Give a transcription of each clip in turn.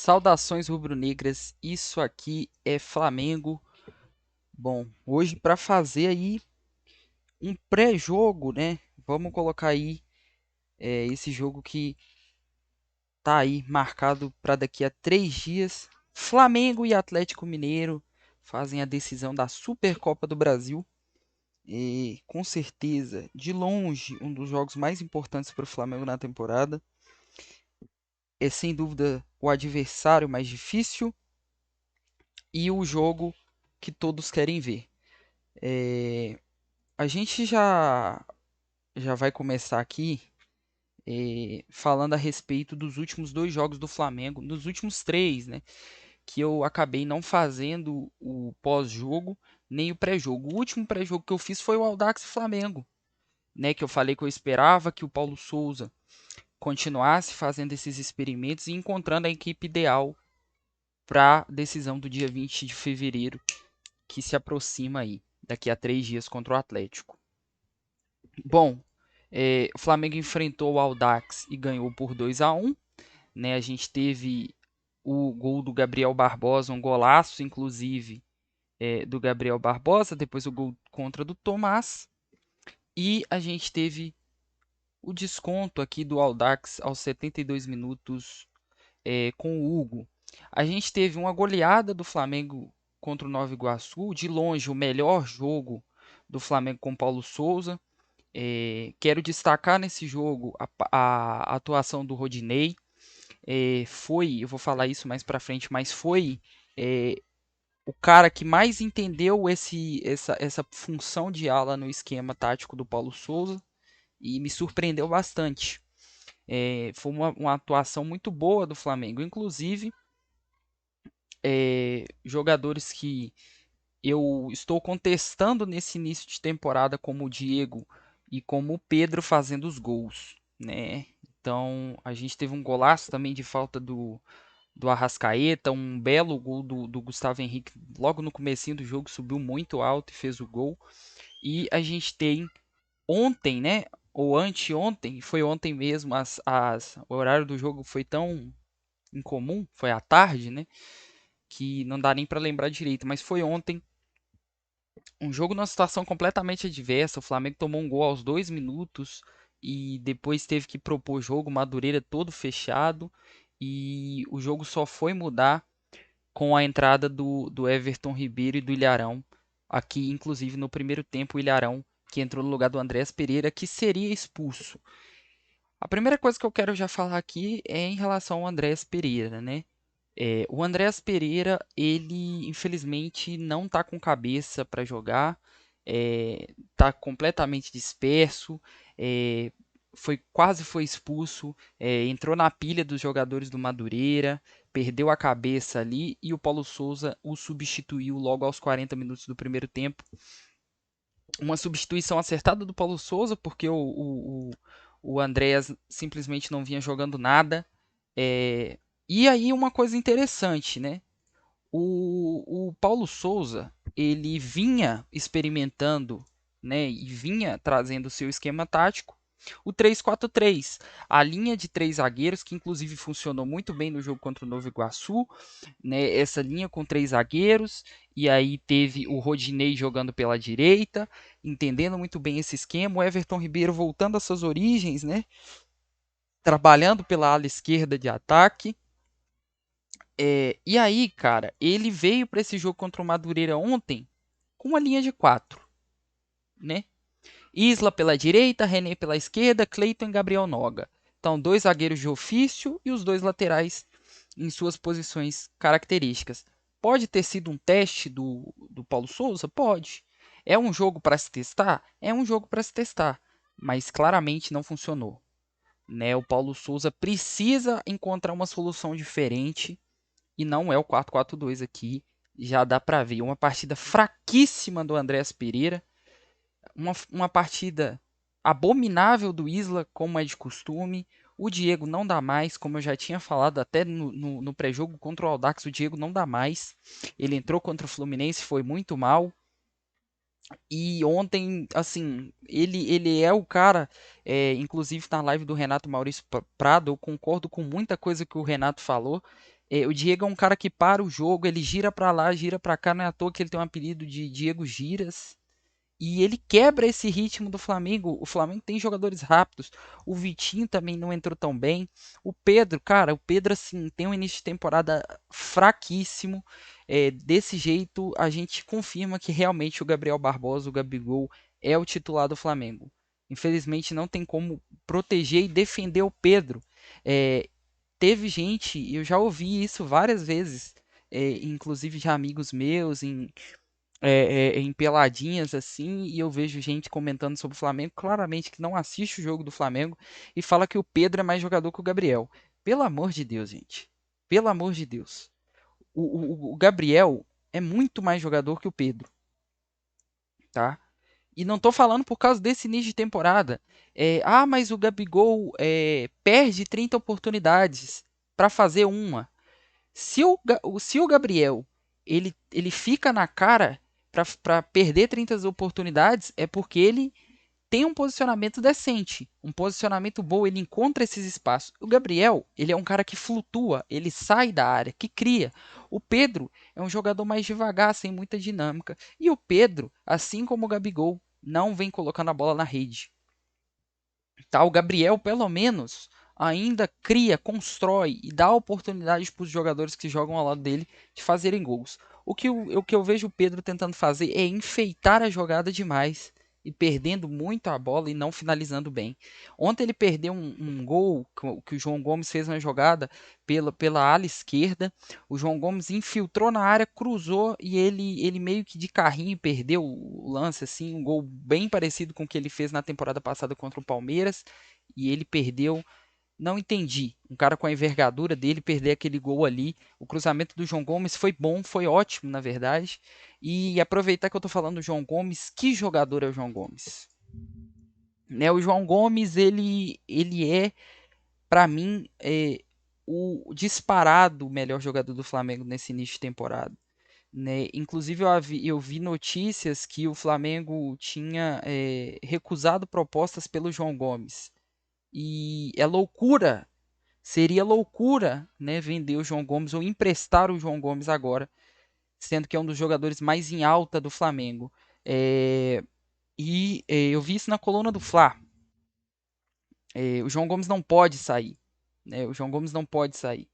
Saudações rubro-negras, isso aqui é Flamengo. Bom, hoje para fazer aí um pré-jogo, né? Vamos colocar aí esse jogo que tá aí marcado para daqui a 3 dias. Flamengo e Atlético Mineiro fazem a decisão da Supercopa do Brasil. E com certeza, de longe, um dos jogos mais importantes para o Flamengo na temporada. É sem dúvida o adversário mais difícil e o jogo que todos querem ver. É, a gente já vai começar aqui falando a respeito dos últimos dois jogos do Flamengo, nos últimos três, né? Que eu acabei não fazendo o pós-jogo nem o pré-jogo. O último pré-jogo que eu fiz foi o Audax e Flamengo, né? Que eu falei que eu esperava que o Paulo Souza continuasse fazendo esses experimentos e encontrando a equipe ideal para a decisão do dia 20 de fevereiro, que se aproxima aí, daqui a 3 dias contra o Atlético. Bom, o Flamengo enfrentou o Audax e ganhou por 2-1. Né? A gente teve o gol do Gabriel Barbosa, um golaço, inclusive, do Gabriel Barbosa, depois o gol contra do Tomás. E a gente teve o desconto aqui do Audax aos 72 minutos com o Hugo. A gente teve uma goleada do Flamengo contra o Nova Iguaçu, de longe o melhor jogo do Flamengo com Paulo Souza. Quero destacar nesse jogo a atuação do Rodinei. Eu vou falar isso mais pra frente, mas foi é, o cara que mais entendeu essa função de ala no esquema tático do Paulo Souza e me surpreendeu bastante. Foi uma atuação muito boa do Flamengo, inclusive jogadores que eu estou contestando nesse início de temporada, como o Diego e como o Pedro fazendo os gols, né? Então a gente teve um golaço também de falta do Arrascaeta, um belo gol do Gustavo Henrique logo no comecinho do jogo, subiu muito alto e fez o gol. E a gente tem ontem, né? Ou anteontem, foi ontem mesmo, o horário do jogo foi tão incomum, foi à tarde, né? Que não dá nem para lembrar direito, mas foi ontem um jogo numa situação completamente adversa. O Flamengo tomou um gol aos 2 minutos e depois teve que propor jogo, Madureira todo fechado. E o jogo só foi mudar com a entrada do Everton Ribeiro e do Ilharão. Aqui, inclusive, no primeiro tempo, o Ilharão, que entrou no lugar do Andréas Pereira, que seria expulso. A primeira coisa que eu quero já falar aqui é em relação ao Andréas Pereira, né? O Andréas Pereira, ele infelizmente não tá com cabeça para jogar, tá completamente disperso, é, quase foi expulso, entrou na pilha dos jogadores do Madureira, perdeu a cabeça ali e o Paulo Souza o substituiu logo aos 40 minutos do primeiro tempo. Uma substituição acertada do Paulo Souza, porque o Andréas simplesmente não vinha jogando nada. E aí uma coisa interessante, né? O Paulo Souza, ele vinha experimentando, né, e vinha trazendo o seu esquema tático, o 3-4-3, a linha de três zagueiros, que inclusive funcionou muito bem no jogo contra o Novo Iguaçu, né, essa linha com três zagueiros, e aí teve o Rodinei jogando pela direita, entendendo muito bem esse esquema, o Everton Ribeiro voltando às suas origens, né, trabalhando pela ala esquerda de ataque. E aí, cara, ele veio para esse jogo contra o Madureira ontem com uma linha de quatro, né? Isla pela direita, René pela esquerda, Cleiton e Gabriel Noga. Então, dois zagueiros de ofício e os dois laterais em suas posições características. Pode ter sido um teste do Paulo Souza? Pode. É um jogo para se testar? É um jogo para se testar. Mas claramente não funcionou. Né? O Paulo Souza precisa encontrar uma solução diferente e não é o 4-4-2 aqui. Já dá para ver uma partida fraquíssima do Andréas Pereira, uma partida abominável do Isla, como é de costume. O Diego não dá mais, como eu já tinha falado até no pré-jogo contra o Audax, o Diego não dá mais. Ele entrou contra o Fluminense, foi muito mal. E ontem, assim, ele é o cara, inclusive na live do Renato Maurício Prado, eu concordo com muita coisa que o Renato falou. O Diego é um cara que para o jogo, ele gira pra lá, gira pra cá, não é à toa que ele tem um apelido de Diego Giras. E ele quebra esse ritmo do Flamengo. O Flamengo tem jogadores rápidos. O Vitinho também não entrou tão bem. O Pedro, cara, o Pedro assim tem um início de temporada fraquíssimo. Desse jeito, a gente confirma que realmente o Gabriel Barbosa, o Gabigol, é o titular do Flamengo. Infelizmente, não tem como proteger e defender o Pedro. É, Teve gente, eu já ouvi isso várias vezes, inclusive de amigos meus, em peladinhas assim, e eu vejo gente comentando sobre o Flamengo, claramente que não assiste o jogo do Flamengo, e fala que o Pedro é mais jogador que o Gabriel. Pelo amor de Deus, gente. Pelo amor de Deus. O Gabriel é muito mais jogador que o Pedro, tá? E não tô falando por causa desse início de temporada. Mas o Gabigol perde 30 oportunidades para fazer uma. Se o Gabriel ele fica na cara para perder 30 oportunidades, é porque ele tem um posicionamento decente, um posicionamento bom, ele encontra esses espaços. O Gabriel, ele é um cara que flutua, ele sai da área, que cria. O Pedro é um jogador mais devagar, sem muita dinâmica. E o Pedro, assim como o Gabigol, não vem colocando a bola na rede. Tá? O Gabriel, pelo menos, ainda cria, constrói e dá oportunidades para os jogadores que jogam ao lado dele de fazerem gols. O que eu vejo o Pedro tentando fazer é enfeitar a jogada demais e perdendo muito a bola e não finalizando bem. Ontem ele perdeu um gol que o João Gomes fez uma jogada pela ala esquerda. O João Gomes infiltrou na área, cruzou e ele meio que de carrinho perdeu o lance, assim, um gol bem parecido com o que ele fez na temporada passada contra o Palmeiras e ele perdeu. Não entendi. Um cara com a envergadura dele perder aquele gol ali. O cruzamento do João Gomes foi bom, foi ótimo, na verdade. E aproveitar que eu tô falando do João Gomes, que jogador é o João Gomes? Né, o João Gomes, ele é, pra mim, o disparado melhor jogador do Flamengo nesse início de temporada. Né? Inclusive, eu vi notícias que o Flamengo tinha recusado propostas pelo João Gomes. E é loucura, seria loucura, né, vender o João Gomes ou emprestar o João Gomes agora, sendo que é um dos jogadores mais em alta do Flamengo. Eu vi isso na coluna do Fla. O João Gomes não pode sair. Né? O João Gomes não pode sair.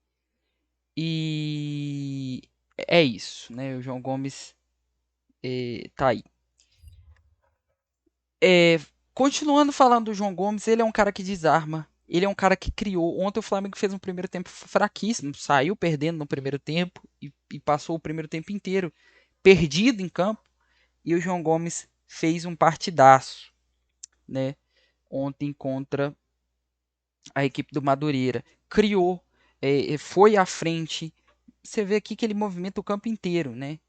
E é isso, né? O João Gomes tá aí. É, Continuando falando do João Gomes, ele é um cara que desarma. Ele é um cara que criou. Ontem o Flamengo fez um primeiro tempo fraquíssimo, saiu perdendo no primeiro tempo e passou o primeiro tempo inteiro perdido em campo. E o João Gomes fez um partidaço, né? Ontem contra a equipe do Madureira. Criou, foi à frente. Você vê aqui que ele movimenta o campo inteiro, né?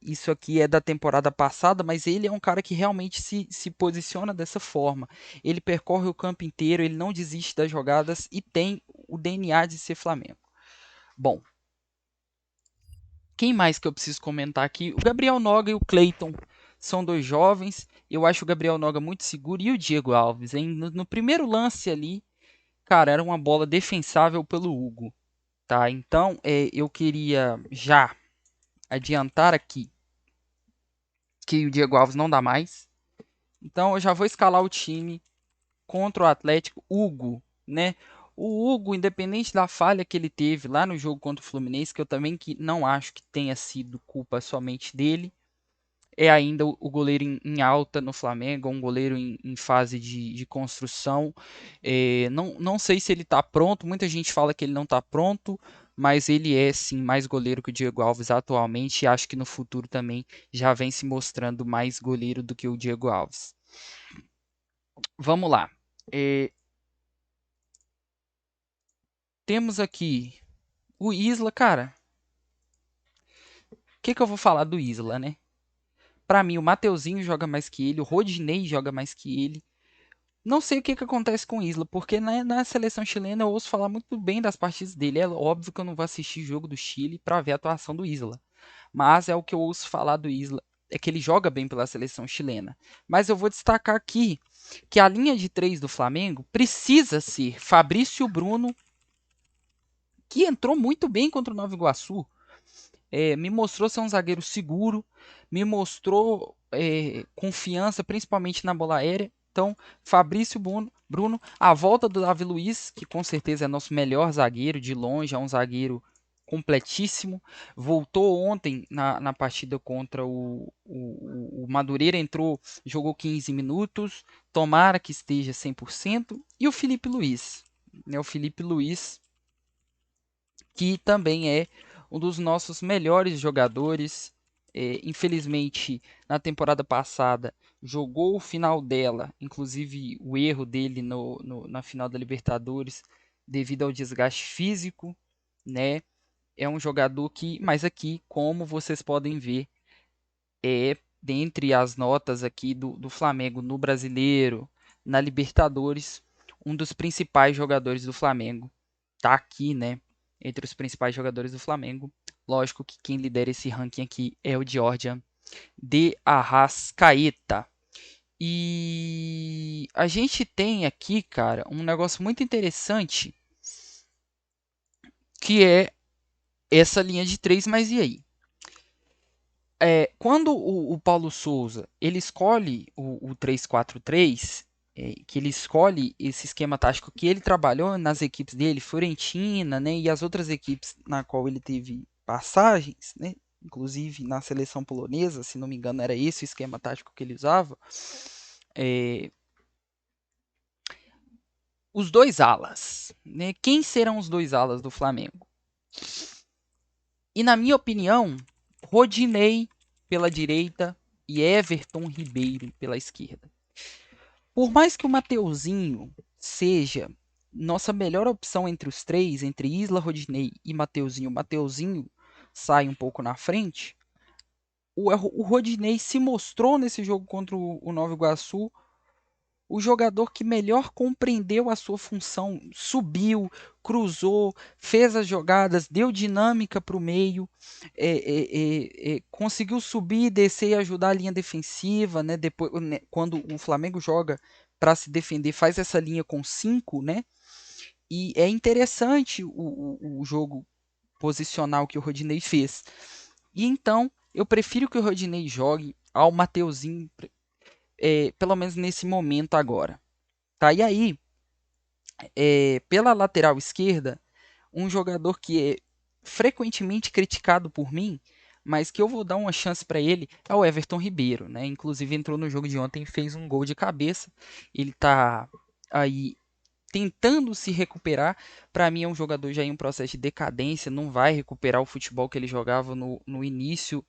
Isso aqui é da temporada passada, mas ele é um cara que realmente se posiciona dessa forma. Ele percorre o campo inteiro, ele não desiste das jogadas e tem o DNA de ser Flamengo. Bom, quem mais que eu preciso comentar aqui? O Gabriel Noga e o Cleiton são dois jovens. Eu acho o Gabriel Noga muito seguro e o Diego Alves, hein? No primeiro lance ali, cara, era uma bola defensável pelo Hugo, tá? Então, eu queria já adiantar aqui que o Diego Alves não dá mais. Então eu já vou escalar o time contra o Atlético. Hugo, né? O Hugo, independente da falha que ele teve lá no jogo contra o Fluminense, que eu também não acho que tenha sido culpa somente dele, é ainda o goleiro em alta no Flamengo, um goleiro em fase de construção. Não sei se ele está pronto, muita gente fala que ele não está pronto, mas ele é sim mais goleiro que o Diego Alves atualmente e acho que no futuro também já vem se mostrando mais goleiro do que o Diego Alves. Vamos lá. É, Temos aqui o Isla, cara. O que eu vou falar do Isla, né? Pra mim, o Mateuzinho joga mais que ele, o Rodinei joga mais que ele. Não sei o que acontece com o Isla, porque na seleção chilena eu ouço falar muito bem das partidas dele. É óbvio que eu não vou assistir jogo do Chile pra ver a atuação do Isla. Mas é o que eu ouço falar do Isla. É que ele joga bem pela seleção chilena. Mas eu vou destacar aqui que a linha de três do Flamengo precisa ser Fabrício Bruno que entrou muito bem contra o Nova Iguaçu. Me mostrou ser um zagueiro seguro, me mostrou confiança, principalmente na bola aérea. Então, Fabrício Bruno, a volta do Davi Luiz, que com certeza é nosso melhor zagueiro, de longe, é um zagueiro completíssimo. Voltou ontem na partida contra o Madureira, entrou, jogou 15 minutos. Tomara que esteja 100%. E o Felipe Luiz. Né, o Felipe Luiz, que também é um dos nossos melhores jogadores. Infelizmente, na temporada passada, jogou o final dela, inclusive o erro dele na final da Libertadores, devido ao desgaste físico, né? É um jogador que, mas aqui, como vocês podem ver, dentre as notas aqui do Flamengo no Brasileiro, na Libertadores, um dos principais jogadores do Flamengo. Tá aqui, né? Entre os principais jogadores do Flamengo. Lógico que quem lidera esse ranking aqui é o Georgia de Arrascaeta. E a gente tem aqui, cara, um negócio muito interessante, que é essa linha de três, mas e aí? Quando o Paulo Souza ele escolhe o 3-4-3, que ele escolhe esse esquema tático que ele trabalhou nas equipes dele, Fiorentina, né, e as outras equipes na qual ele teve passagens, né, inclusive na seleção polonesa, se não me engano, era esse o esquema tático que ele usava. É, os dois alas, né? Quem serão os dois alas do Flamengo? E na minha opinião, Rodinei pela direita e Everton Ribeiro pela esquerda. Por mais que o Mateuzinho seja nossa melhor opção entre os três, entre Isla, Rodinei e Mateuzinho, o Mateuzinho sai um pouco na frente. O Rodinei se mostrou nesse jogo contra o Nova Iguaçu o jogador que melhor compreendeu a sua função, subiu, cruzou, fez as jogadas, deu dinâmica para o meio, conseguiu subir, descer e ajudar a linha defensiva, né? Depois, né, quando o Flamengo joga para se defender, faz essa linha com 5, né? E é interessante o jogo posicional que o Rodinei fez. E então, eu prefiro que o Rodinei jogue ao Mateuzinho, pelo menos nesse momento agora. Tá? E aí, pela lateral esquerda, um jogador que é frequentemente criticado por mim, mas que eu vou dar uma chance para ele, é o Everton Ribeiro, né? Inclusive entrou no jogo de ontem e fez um gol de cabeça. Ele tá aí tentando se recuperar. Para mim é um jogador já em um processo de decadência, não vai recuperar o futebol que ele jogava no início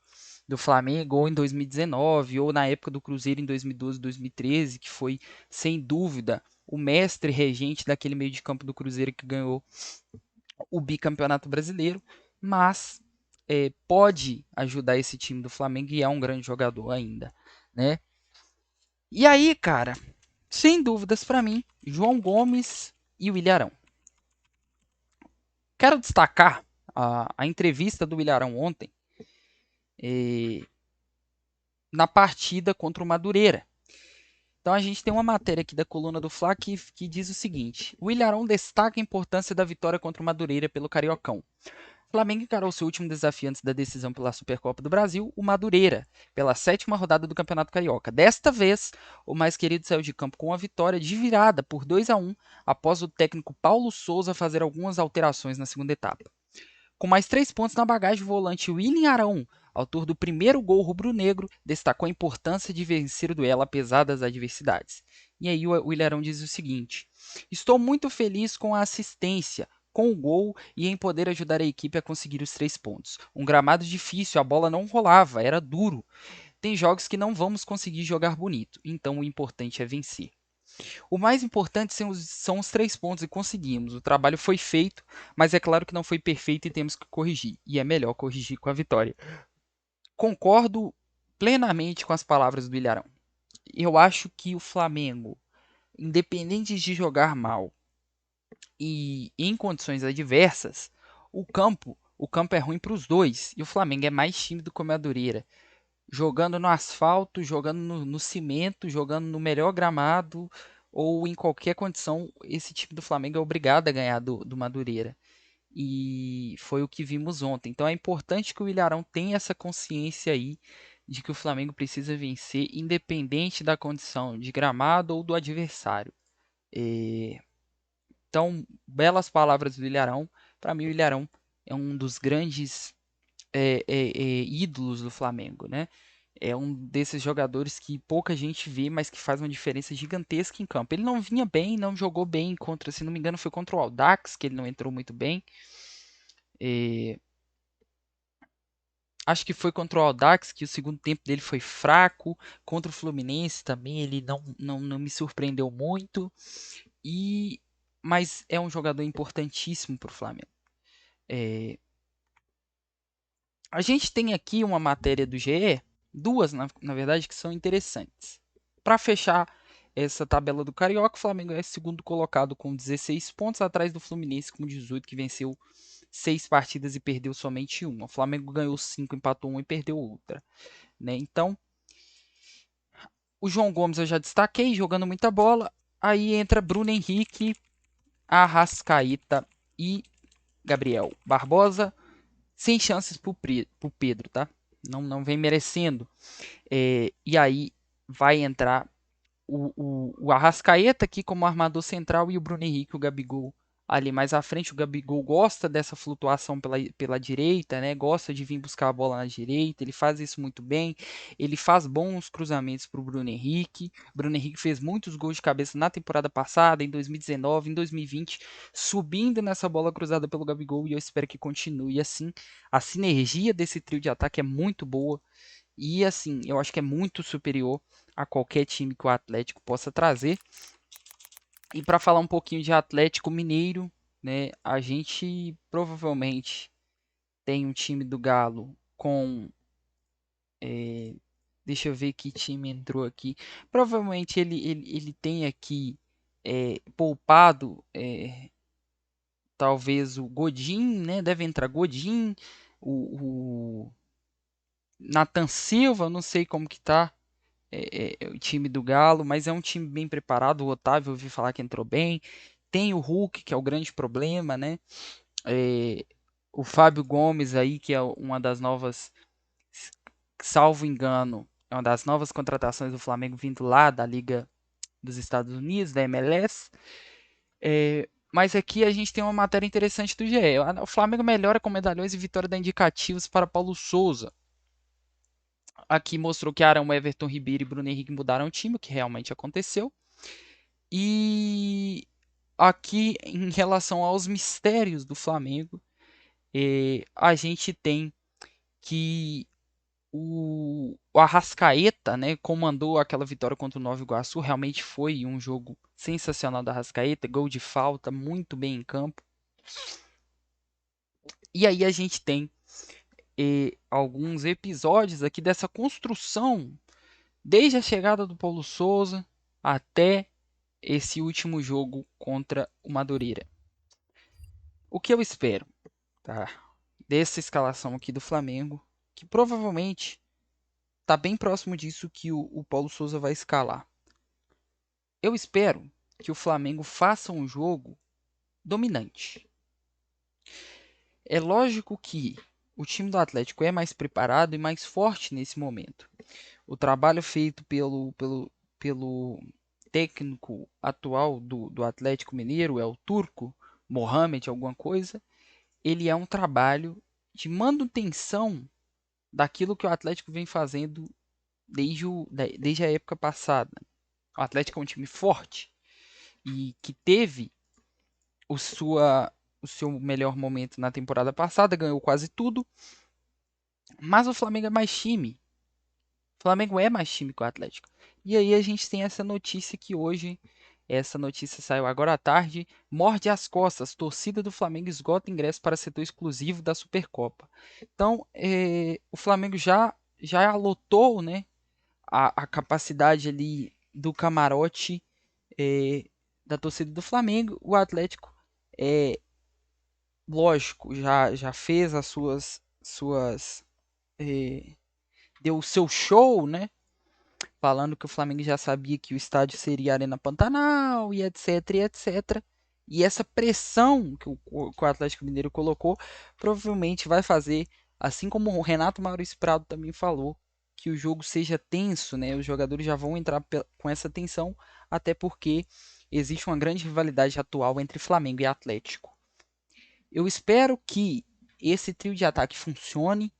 do Flamengo, ou em 2019, ou na época do Cruzeiro em 2012, 2013, que foi, sem dúvida, o mestre regente daquele meio de campo do Cruzeiro que ganhou o bicampeonato brasileiro, mas pode ajudar esse time do Flamengo e é um grande jogador ainda, né? E aí, cara, sem dúvidas para mim, João Gomes e o Ilharão. Quero destacar a entrevista do Ilharão ontem, na partida contra o Madureira. Então a gente tem uma matéria aqui da coluna do Fla que diz o seguinte: o Ilharão destaca a importância da vitória contra o Madureira pelo Cariocão. O Flamengo encarou seu último desafio antes da decisão pela Supercopa do Brasil, o Madureira, pela 7ª rodada do Campeonato Carioca. Desta vez, o mais querido saiu de campo com uma vitória de virada por 2-1, após o técnico Paulo Souza fazer algumas alterações na segunda etapa. Com mais 3 pontos na bagagem, o volante William Arão, autor do primeiro gol rubro-negro, destacou a importância de vencer o duelo apesar das adversidades. E aí o William Arão diz o seguinte: estou muito feliz com a assistência, com o gol e em poder ajudar a equipe a conseguir os 3 pontos. Um gramado difícil, a bola não rolava, era duro. Tem jogos que não vamos conseguir jogar bonito, então o importante é vencer. O mais importante são os 3 pontos e conseguimos. O trabalho foi feito, mas é claro que não foi perfeito e temos que corrigir. E é melhor corrigir com a vitória. Concordo plenamente com as palavras do Ilharão. Eu acho que o Flamengo, independente de jogar mal e em condições adversas, o campo é ruim para os dois. E o Flamengo é mais tímido que o Madureira. Jogando no asfalto, jogando no cimento, jogando no melhor gramado ou em qualquer condição, esse time do Flamengo é obrigado a ganhar do Madureira. e foi o que vimos ontem. Então é importante que o Ilharão tenha essa consciência aí de que o Flamengo precisa vencer, independente da condição de gramado ou do adversário. É, então, belas palavras do Ilharão. Para mim, o Ilharão é um dos grandes ídolos do Flamengo, né? É um desses jogadores que pouca gente vê, mas que faz uma diferença gigantesca em campo. Ele não vinha bem, não jogou bem contra, se não me engano, foi contra o Audax, que ele não entrou muito bem. É, acho que foi contra o Audax, que o segundo tempo dele foi fraco. Contra o Fluminense também, ele não me surpreendeu muito. E mas é um jogador importantíssimo para o Flamengo. É, a gente tem aqui uma matéria do GE, duas na verdade, que são interessantes. Para fechar essa tabela do Carioca, o Flamengo é segundo colocado com 16 pontos, atrás do Fluminense com 18, que venceu 6 partidas e perdeu somente uma. O Flamengo ganhou 5, empatou uma e perdeu outra. Né? Então, o João Gomes eu já destaquei, jogando muita bola. Aí entra Bruno Henrique, Arrascaeta e Gabriel Barbosa, sem chances pro Pedro, tá? Não vem merecendo. E aí vai entrar o Arrascaeta aqui como armador central e o Bruno Henrique, o Gabigol ali mais à frente. O Gabigol gosta dessa flutuação pela direita, né? Gosta de vir buscar a bola na direita. Ele faz isso muito bem. Ele faz bons cruzamentos para o Bruno Henrique. O Bruno Henrique fez muitos gols de cabeça na temporada passada, em 2019, em 2020, subindo nessa bola cruzada pelo Gabigol. E eu espero que continue assim. A sinergia desse trio de ataque é muito boa. E assim, eu acho que é muito superior a qualquer time que o Atlético possa trazer. E para falar um pouquinho de Atlético Mineiro, né, a gente provavelmente tem um time do Galo com. Deixa eu ver que time entrou aqui. Provavelmente ele tem aqui poupado talvez o Godin, né? Deve entrar Godin, o Nathan Silva, não sei como que tá o time do Galo, mas é um time bem preparado. O Otávio, eu ouvi falar que entrou bem. Tem o Hulk, que é o grande problema, né? É, o Fábio Gomes aí, que é uma das novas, salvo engano, é uma das novas contratações do Flamengo vindo lá da Liga dos Estados Unidos, da MLS. Mas aqui a gente tem uma matéria interessante do GE. O Flamengo melhora com medalhões e vitória da indicativos para Paulo Souza. Aqui mostrou que Arão, Everton Ribeiro e Bruno Henrique mudaram o time, o que realmente aconteceu. E aqui, em relação aos mistérios do Flamengo, a gente tem que o Arrascaeta, né, comandou aquela vitória contra o Nova Iguaçu. Realmente foi um jogo sensacional da Arrascaeta, gol de falta, muito bem em campo. E aí a gente tem alguns episódios aqui dessa construção, desde a chegada do Paulo Souza até esse último jogo contra o Madureira. O que eu espero, tá? Dessa escalação aqui do Flamengo, que provavelmente está bem próximo disso que o Paulo Souza vai escalar. Eu espero que o Flamengo faça um jogo dominante. É lógico que o time do Atlético é mais preparado e mais forte nesse momento. O trabalho feito pelo técnico atual do Atlético Mineiro, é o turco, Mohamed, alguma coisa, ele é um trabalho de manutenção daquilo que o Atlético vem fazendo desde a época passada. O Atlético é um time forte e que teve o, sua, o seu melhor momento na temporada passada, ganhou quase tudo, mas o Flamengo é mais time. O Flamengo é mais time que o Atlético. E aí a gente tem essa notícia que hoje, essa notícia saiu agora à tarde, morde as costas, torcida do Flamengo esgota ingresso para setor exclusivo da Supercopa. Então, o Flamengo já lotou, né, a capacidade ali do camarote é, da torcida do Flamengo. O Atlético, é, lógico, já fez as suas é, deu o seu show, né? Falando que o Flamengo já sabia que o estádio seria Arena Pantanal e etc, e etc. E essa pressão que o Atlético Mineiro colocou provavelmente vai fazer, assim como o Renato Maurício Prado também falou, que o jogo seja tenso, né? Os jogadores já vão entrar com essa tensão, até porque existe uma grande rivalidade atual entre Flamengo e Atlético. Eu espero que esse trio de ataque funcione,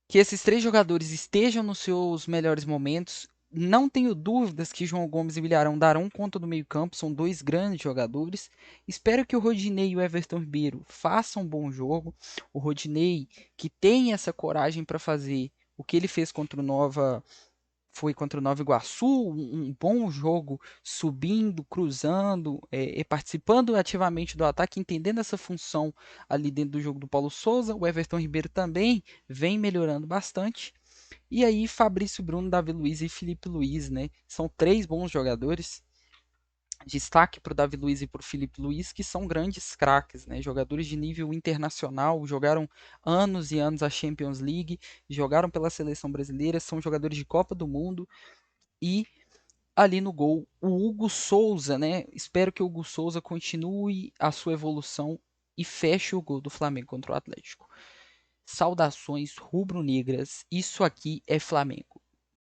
que esses três jogadores estejam nos seus melhores momentos. Não tenho dúvidas que João Gomes e Villarão darão conta do meio-campo, são dois grandes jogadores. Espero que o Rodinei e o Everton Ribeiro façam um bom jogo. O Rodinei, que tem essa coragem para fazer o que ele fez contra o Nova, foi contra o Nova Iguaçu, um bom jogo, subindo, cruzando, participando ativamente do ataque, entendendo essa função ali dentro do jogo do Paulo Souza. O Everton Ribeiro também vem melhorando bastante. E aí, Fabrício Bruno, Davi Luiz e Felipe Luiz, né? São três bons jogadores. Destaque para o Davi Luiz e para o Felipe Luiz, que são grandes craques, né? Jogadores de nível internacional, jogaram anos e anos a Champions League, jogaram pela seleção brasileira, são jogadores de Copa do Mundo. E ali no gol, o Hugo Souza, né? Espero que o Hugo Souza continue a sua evolução e feche o gol do Flamengo contra o Atlético. Saudações rubro-negras, isso aqui é Flamengo.